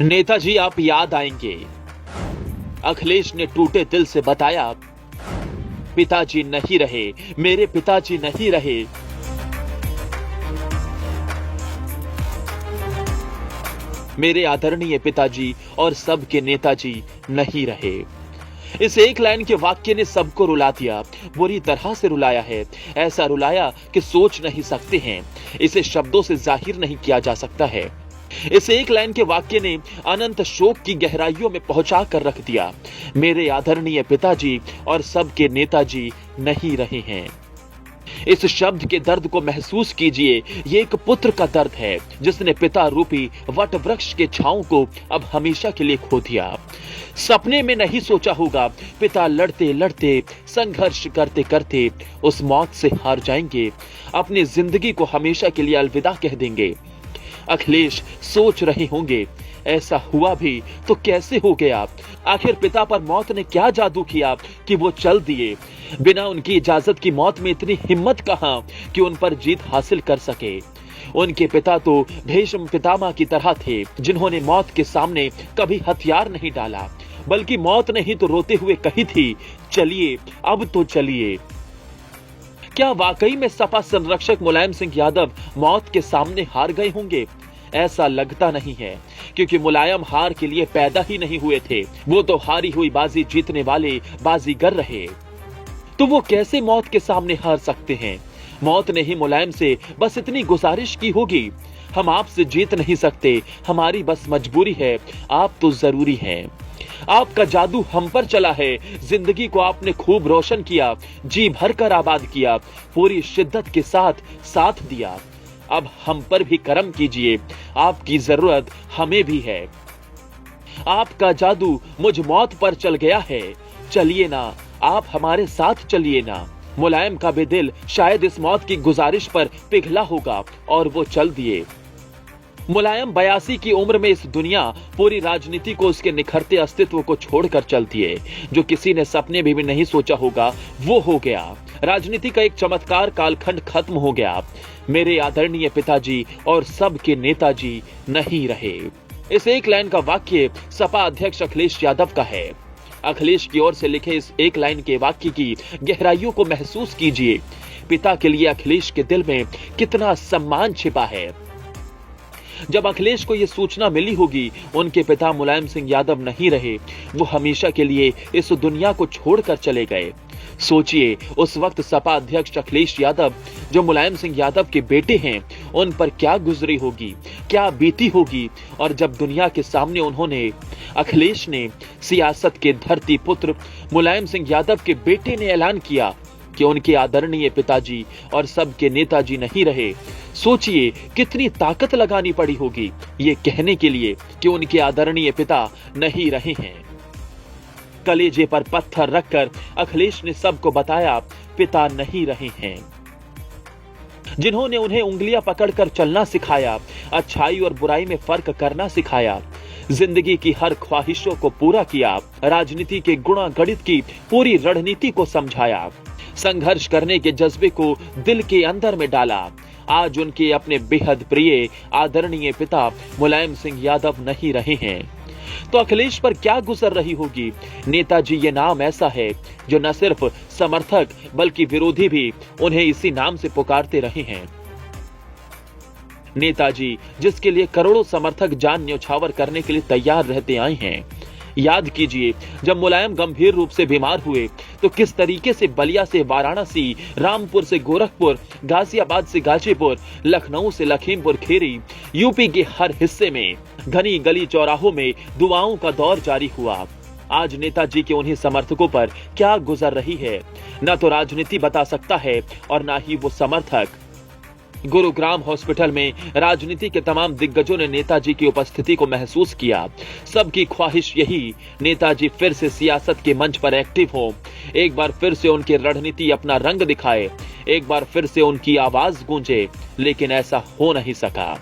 नेताजी आप याद आएंगे। अखिलेश ने टूटे दिल से बताया, पिताजी नहीं रहे, मेरे पिताजी नहीं रहे। मेरे आदरणीय पिताजी और सबके नेताजी नहीं रहे। इस एक लाइन के वाक्य ने सबको रुला दिया, बुरी तरह से रुलाया है। ऐसा रुलाया कि सोच नहीं सकते हैं, इसे शब्दों से जाहिर नहीं किया जा सकता है। इस एक लाइन के वाक्य ने अनंत शोक की गहराइयों में पहुंचा कर रख दिया। मेरे आदरणीय पिताजी और सबके नेताजी नहीं रहे हैं। इस शब्द के दर्द को महसूस कीजिए। ये एक पुत्र का दर्द है जिसने पिता रूपी वट वृक्ष के छांव को अब हमेशा के लिए खो दिया। सपने में नहीं सोचा होगा पिता लड़ते लड़ते, संघर्ष करते करते उस मौत से हार जाएंगे, अपनी जिंदगी को हमेशा के लिए अलविदा कह देंगे। अखिलेश सोच रहे होंगे, ऐसा हुआ भी तो कैसे हो गया? आखिर पिता पर मौत ने क्या जादू किया कि वो चल दिए? बिना उनकी इजाजत की मौत में इतनी हिम्मत कहां कि उन पर जीत हासिल कर सके? उनके पिता तो भीष्म पितामह की तरह थे, जिन्होंने मौत के सामने कभी हथियार नहीं डाला, बल्कि मौत ने ही तो रोते हुए कही थी, चलिए अब तो चलिए। क्या वाकई में सपा संरक्षक मुलायम सिंह यादव मौत के सामने हार गए होंगे? ऐसा लगता नहीं है, क्योंकि मुलायम हार के लिए पैदा ही नहीं हुए थे। वो तो हारी हुई बाजी जीतने वाले बाजीगर रहे। तो वो कैसे मौत के सामने हार सकते हैं? मौत ने ही मुलायम से बस इतनी गुजारिश की होगी, हम आपसे जीत नहीं सकते, हमारी बस मजबूरी है, आप तो जरूरी हैं। आपका जादू हम पर चला है, जिंदगी को आपने खूब रोशन किया, जी भरकर आबाद किया, पूरी शिद्दत के साथ साथ दिया। अब हम पर भी करम कीजिए, आपकी जरूरत हमें भी है। आपका जादू मुझ मौत पर चल गया है, चलिए ना, आप हमारे साथ चलिए ना। मुलायम का भी दिल शायद इस मौत की गुजारिश पर पिघला होगा और वो चल दिए। मुलायम 82 की उम्र में इस दुनिया, पूरी राजनीति को, उसके निखरते अस्तित्व को छोड़कर चल दिए। जो किसी ने सपने में भी नहीं सोचा होगा वो हो गया। राजनीति का एक चमत्कार कालखंड खत्म हो गया। मेरे आदरणीय पिताजी और सबके नेताजी नहीं रहे। इस एक लाइन का वाक्य सपा अध्यक्ष अखिलेश यादव का है। अखिलेश की ओर से लिखे इस एक लाइन के वाक्य की गहराइयों को महसूस कीजिए। पिता के लिए अखिलेश के दिल में कितना सम्मान छिपा है। जब अखिलेश को यह सूचना मिली होगी उनके पिता मुलायम सिंह यादव नहीं रहे, वो हमेशा के लिए इस दुनिया को छोड़कर चले गए। सोचिए, उस वक्त सपा अध्यक्ष अखिलेश यादव, जो मुलायम सिंह यादव के बेटे हैं, उन पर क्या गुजरी होगी, क्या बीती होगी। और जब दुनिया के सामने उन्होंने, अखिलेश ने, सियासत के धरती पुत्र मुलायम सिंह यादव के बेटे ने ऐलान किया कि उनके आदरणीय पिताजी और सबके नेताजी नहीं रहे, सोचिए कितनी ताकत लगानी पड़ी होगी ये कहने के लिए कि उनके आदरणीय पिता नहीं रहे हैं। कलेजे पर पत्थर रखकर अखिलेश ने सबको बताया, पिता नहीं रहे हैं। जिन्होंने उन्हें उंगलियां पकड़कर चलना सिखाया, अच्छाई और बुराई में फर्क करना सिखाया, जिंदगी की हर ख्वाहिशों को पूरा किया, राजनीति के गुणा गणित की पूरी रणनीति को समझाया, संघर्ष करने के जज्बे को दिल के अंदर में डाला। आज उनके अपने बेहद प्रिय आदरणीय पिता मुलायम सिंह यादव नहीं रहे हैं, तो अखिलेश पर क्या गुजर रही होगी। नेताजी ये नाम ऐसा है जो न सिर्फ समर्थक बल्कि विरोधी भी उन्हें इसी नाम से पुकारते रहे हैं। नेताजी, जिसके लिए करोड़ों समर्थक जान न्यौछावर करने के लिए तैयार रहते आए हैं। याद कीजिए, जब मुलायम गंभीर रूप से बीमार हुए तो किस तरीके से बलिया से वाराणसी, रामपुर से गोरखपुर, गाजियाबाद से गाजीपुर, लखनऊ से लखीमपुर खीरी, यूपी के हर हिस्से में, घनी गली चौराहों में दुआओं का दौर जारी हुआ। आज नेताजी के उन्हीं समर्थकों पर क्या गुजर रही है, न तो राजनीति बता सकता है और न ही वो समर्थक। गुरुग्राम हॉस्पिटल में राजनीति के तमाम दिग्गजों ने नेताजी की उपस्थिति को महसूस किया। सबकी ख्वाहिश यही, नेताजी फिर से सियासत के मंच पर एक्टिव हो, एक बार फिर से उनकी रणनीति अपना रंग दिखाए, एक बार फिर से उनकी आवाज गूंजे, लेकिन ऐसा हो नहीं सका।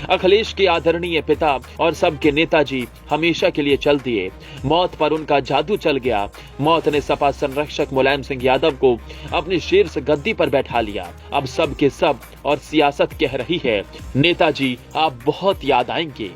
अखिलेश के आदरणीय पिता और सबके नेताजी हमेशा के लिए चल दिए। मौत पर उनका जादू चल गया। मौत ने सपा संरक्षक मुलायम सिंह यादव को अपनी शीर्ष गद्दी पर बैठा लिया। अब सब के सब और सियासत कह रही है, नेताजी आप बहुत याद आएंगे।